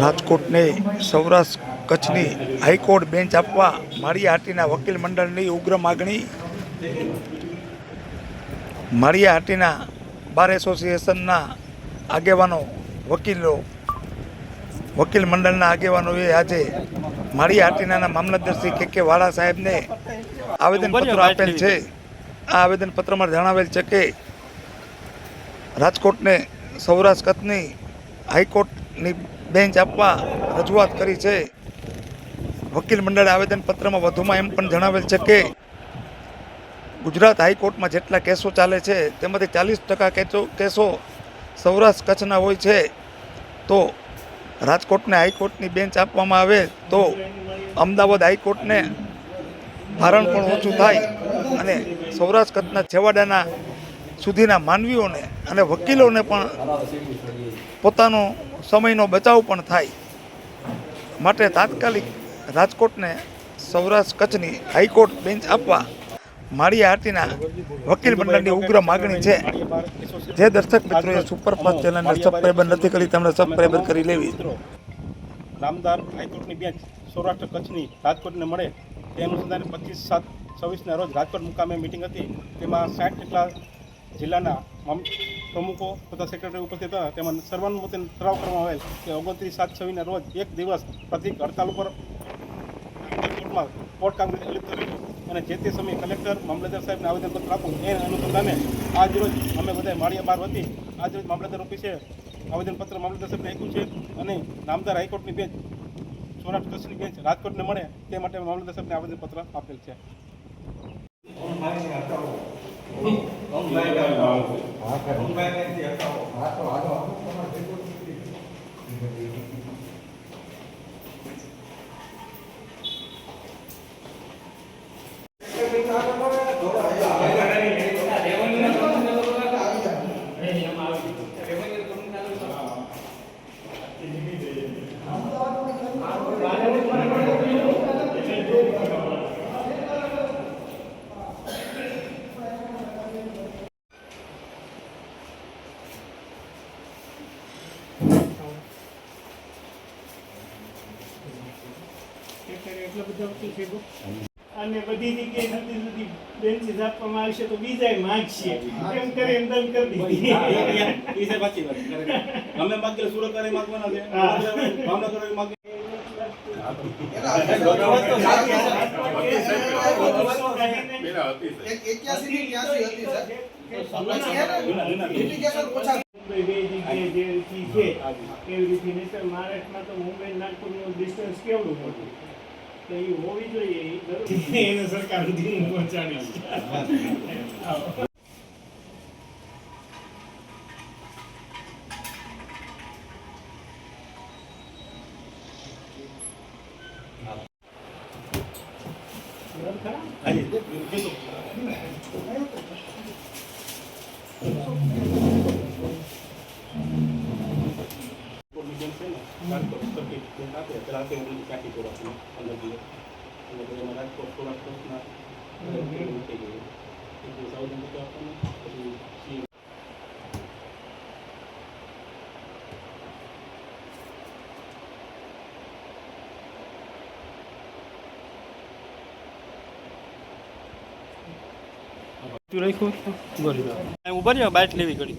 રાજકોટને સૌરાષ્ટ્ર કચ્છની high court bench આપવા માળિયા હાટીના વકીલ મંડળની ઉગ્ર માગણી. માળિયા હાટીના બાર એસોસિએશનના આગેવાનો વકીલ મંડળના આગેવાનોએ આજે માળિયા હાટીના મામલતદાર શ્રી કે વાળા સાહેબને આવેદનપત્ર આપેલ છે. આ આવેદનપત્રમાં જણાવેલ છે કે રાજકોટને સૌરાષ્ટ્ર કચ્છની હાઈકોર્ટની બેન્ચ આપવા રજૂઆત કરી છે. વકીલ મંડળે આવેદનપત્રમાં વધુમાં એમ પણ જણાવેલ છે કે ગુજરાત હાઈકોર્ટમાં જેટલા કેસો ચાલે છે તેમાંથી 40% કેસો સૌરાષ્ટ્ર કચ્છના હોય છે. તો રાજકોટને હાઈકોર્ટની બેન્ચ આપવામાં આવે તો અમદાવાદ હાઈકોર્ટને ભારણ પણ ઓછું થાય અને સૌરાષ્ટ્ર કચ્છના છેવાડાના સુધીના માનવીઓને અને વકીલોને પણ પોતાનો સમયનો બચાવ પણ થાય. માટે તાત્કાલિક રાજકોટને સૌરાષ્ટ્ર કચ્છની હાઈકોર્ટ બેન્ચ આપવા માળિયા હાટીના વકીલ મંડળની ઉગ્ર માગણી છે. જે દર્શક મિત્રોએ સુપરફાસ્ટ ચેનલને સબસ્ક્રાઈબર નથી કરી તેમણે સબસ્ક્રાઈબર કરી લેવી. નામદાર હાઈકોર્ટની બેન્ચ સૌરાષ્ટ્ર કચ્છની રાજકોટને મળે તે અનુસંધાને 25/7/26ના રોજ રાજકોટ મુકામે મિટિંગ હતી. તેમાં 60 જેટલા જિલ્લાના પ્રમુખો તથા સેક્રેટરી ઉપસ્થિત હતા. તેમાં સર્વાનુમતે ઠરાવ કરવામાં આવેલ કે 29/7/26ના રોજ એક દિવસ પ્રતિક હડતાલ ઉપર કોર્ટમાં કોર્ટ કામગીરી અલિપ્ત રહ્યું અને જે તે સમયે કલેક્ટર મામલતદાર સાહેબને આવેદનપત્ર આપવું એ અનુસંધાને આજ રોજ અમે બધા માળિયા બાર વતી આજ રોજ મામલતદાર ઓફિસે આવેદનપત્ર મામલતદાર સાહેબને આપ્યું છે અને નામદાર હાઈકોર્ટની બેન્ચ સૌરાષ્ટ્ર કચ્છની બેન્ચ રાજકોટને મળે તે માટે મામલતદાર સાહેબને આવેદનપત્ર આપેલ છે. અને બધી જગ્યાએ નથી બેન્ચીસ આપવામાં આવશે તો બીજા માગશે એમ કરી એમ દમ કરી દીધી. અમે માગેલ સુરત કરે માગવાના છે, ભાવનગર માગે મહારાષ્ટ્રમાં તો મુંબઈ નાગપુરનું ડિસ્ટન્સ કેવડું મોટું તો એ હોવી જોઈએ એને સરકાર સુધી પહોંચાડી. ઉભા રહ્યો બાઇટ લેવી કરી